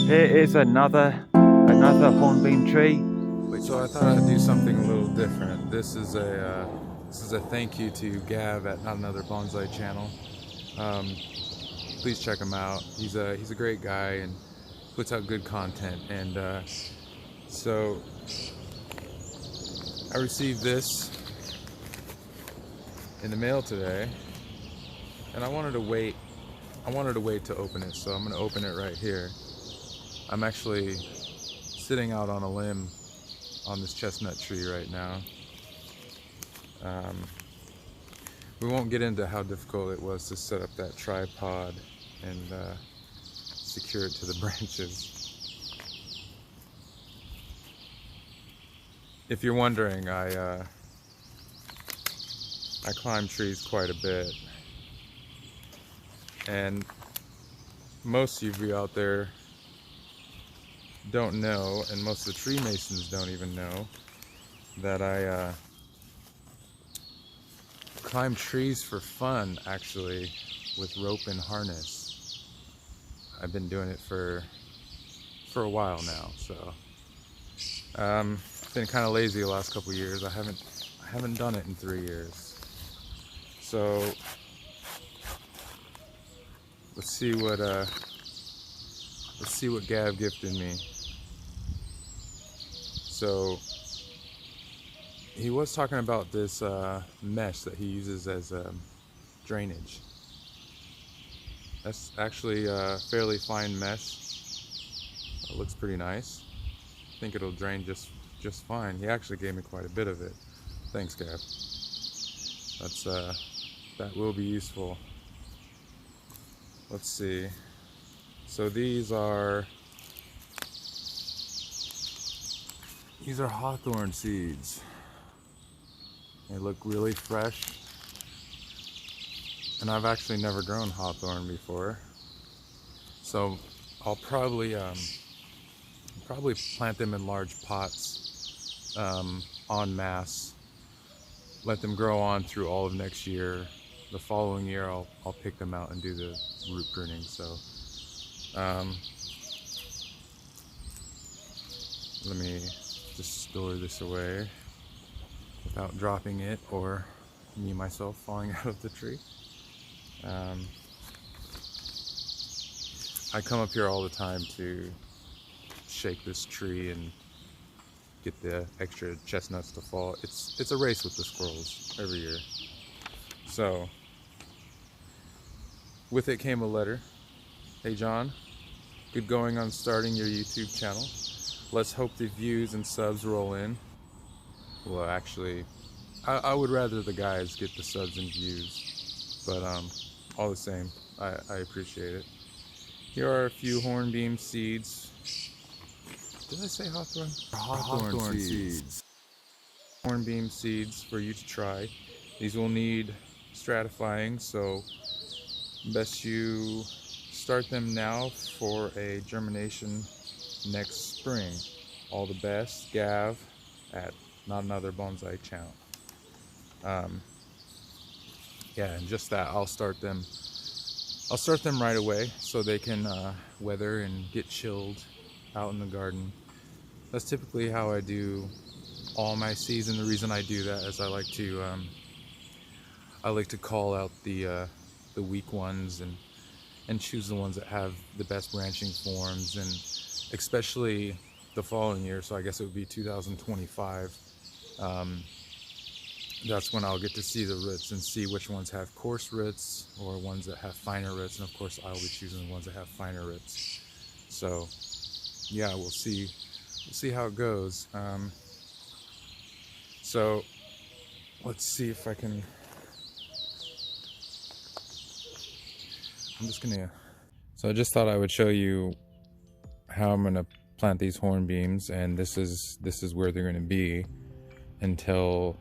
Here is another hornbeam tree. So I thought I'd do something a little different. This is a thank you to Gav at Not Another Bonsai channel. Please check him out. He's a great guy and puts out good content. And so I received this in the mail today, and I wanted to wait to open it, so I'm going to open it right here. I'm actually sitting out on a limb on this chestnut tree right now. We won't get into how difficult it was to set up that tripod and secure it to the branches. If you're wondering, I climb trees quite a bit, and most of you out there don't know, and most of the tree masons don't even know, that I climb trees for fun, actually, with rope and harness. I've been doing it for a while now, so been kind of lazy the last couple years. I haven't done it in 3 years. So let's see what Gav gifted me. So he was talking about this mesh that he uses as drainage. That's actually a fairly fine mesh. It looks pretty nice. I think it'll drain just fine. He actually gave me quite a bit of it. Thanks, Gav. That will be useful. Let's see. So these are hawthorn seeds. They look really fresh, and I've actually never grown hawthorn before, so I'll probably plant them in large pots en masse, let them grow on through all of next year. The following year I'll pick them out and do the root pruning. So let me just store this away without dropping it or me myself falling out of the tree. I come up here all the time to shake this tree and get the extra chestnuts to fall. It's a race with the squirrels every year. So with it came a letter. Hey John, good going on starting your YouTube channel. Let's hope the views and subs roll in. Well, actually, I would rather the guys get the subs and views, but all the same, I appreciate it. Here are a few hornbeam seeds. Did I say hawthorn? Hawthorn seeds. Hornbeam seeds for you to try. These will need stratifying, so best you start them now for a germination next spring. All the best, Gav at Not Another Bonsai channel. Yeah, and just that, I'll start them right away so they can weather and get chilled out in the garden. That's typically how I do all my seeds, and the reason I do that is I like to call out the weak ones and choose the ones that have the best branching forms, and especially the following year, so I guess it would be 2025. That's when I'll get to see the roots and see which ones have coarse roots or ones that have finer roots, and of course I'll be choosing the ones that have finer roots. So yeah, we'll see how it goes. So let's see if I can. So I just thought I would show you how I'm gonna plant these hornbeams, and this is where they're gonna be until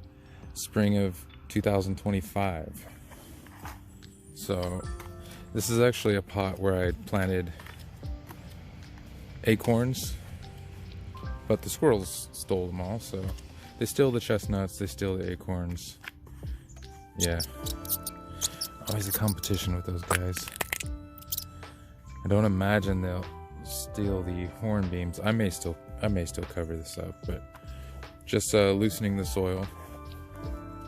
spring of 2025. So this is actually a pot where I planted acorns, but the squirrels stole them all, so they steal the chestnuts, they steal the acorns. Yeah, always a competition with those guys. I don't imagine they'll steal the hornbeams. I may still cover this up, but just loosening the soil.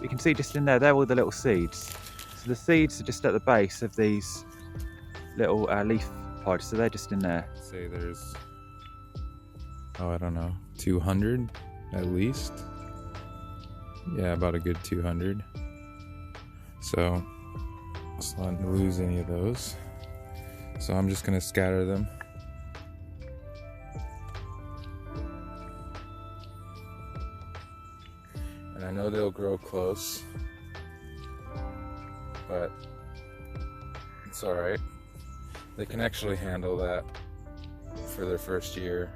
You can see just in there, they're all the little seeds. So the seeds are just at the base of these little leaf pods, so they're just in there. Say there's, I don't know, 200 at least. Yeah, about a good 200. So let's not lose any of those. So I'm just gonna scatter them. And I know they'll grow close, but it's all right. They can actually handle that for their first year.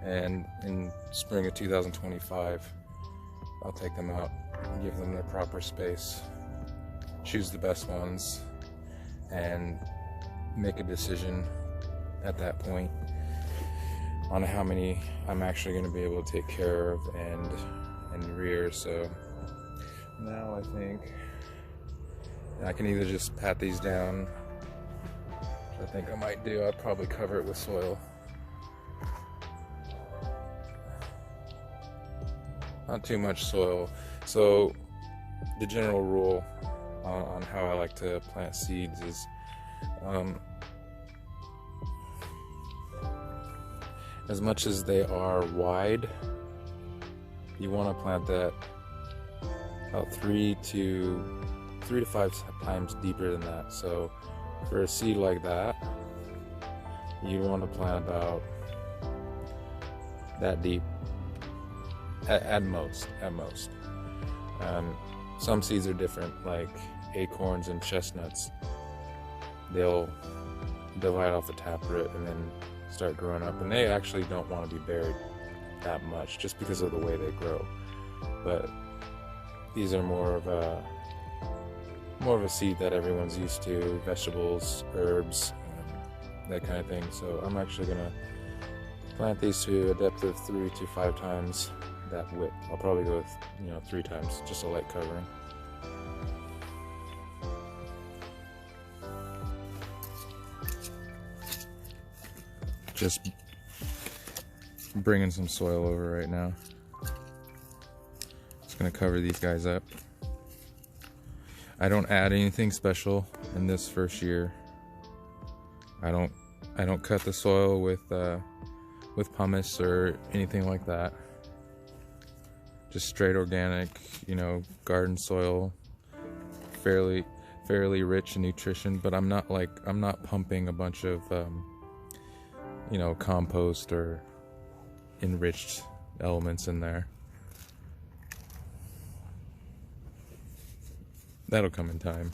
And in spring of 2025, I'll take them out and give them their proper space, choose the best ones, and make a decision at that point on how many I'm actually going to be able to take care of and rear. So now I think I can either just pat these down, which I think I might do. I'd probably cover it with soil. Not too much soil. So the general rule on how I like to plant seeds is as much as they are wide, you want to plant that about 3 to 5 times deeper than that. So for a seed like that, you want to plant about that deep at most. Some seeds are different, like acorns and chestnuts. They'll divide off the taproot and then start growing up, and they actually don't want to be buried that much just because of the way they grow. But these are more of a seed that everyone's used to, vegetables, herbs, that kind of thing. So I'm actually gonna plant these to a depth of 3 to 5 times that width. I'll probably go with 3 times, just a light covering. Just bringing some soil over right now. Just gonna cover these guys up. I don't add anything special in this first year. I don't cut the soil with pumice or anything like that. Just straight organic, garden soil, fairly rich in nutrition. But I'm not pumping a bunch of compost or enriched elements in there. That'll come in time.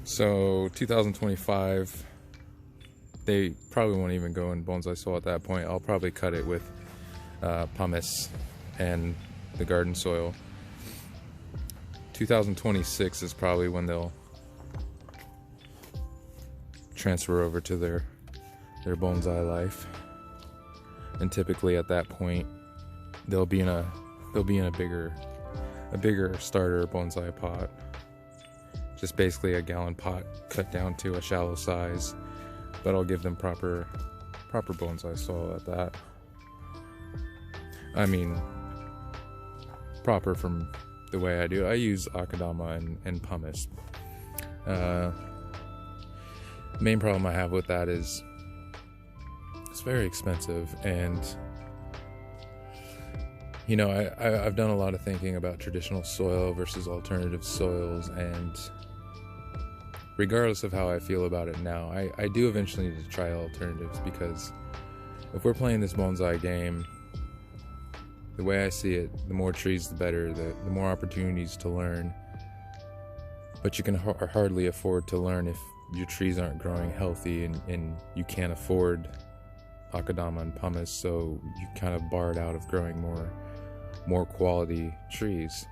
So 2025, they probably won't even go in bonsai soil at that point. I'll probably cut it with pumice and the garden soil. 2026 is probably when they'll transfer over to their bonsai life, and typically at that point they'll be in a bigger starter bonsai pot, just basically a gallon pot cut down to a shallow size. But I'll give them proper bonsai soil at that. I mean, proper from the way I do. I use akadama and pumice. Main problem I have with that is it's very expensive, and I've done a lot of thinking about traditional soil versus alternative soils, and regardless of how I feel about it now, I do eventually need to try alternatives, because if we're playing this bonsai game, the way I see it, the more trees the better, the more opportunities to learn. But you can hardly afford to learn if your trees aren't growing healthy, and you can't afford akadama and pumice, so you kind of barred out of growing more quality trees.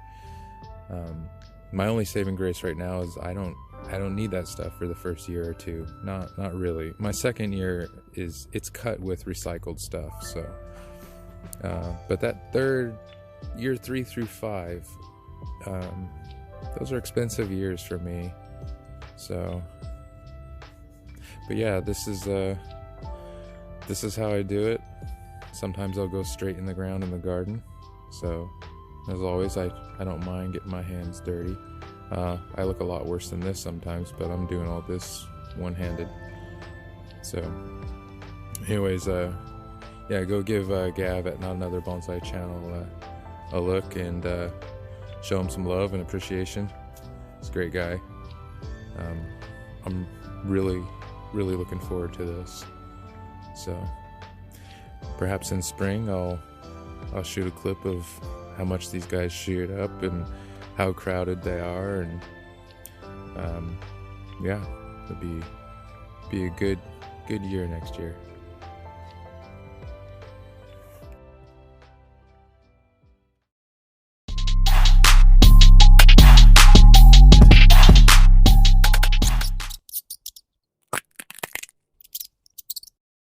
My only saving grace right now is I don't need that stuff for the first year or two. Not really. My second year it's cut with recycled stuff. So, but that third year, 3 through 5, those are expensive years for me. So, but yeah, this is how I do it. Sometimes I'll go straight in the ground in the garden. So, as always, I don't mind getting my hands dirty. I look a lot worse than this sometimes, but I'm doing all this one-handed. So, anyways, yeah, go give Gav at Not Another Bonsai Channel a look and show him some love and appreciation. He's a great guy. I'm really looking forward to this. So, perhaps in spring I'll shoot a clip of how much these guys sheared up and how crowded they are, and yeah, it'll be a good year next year.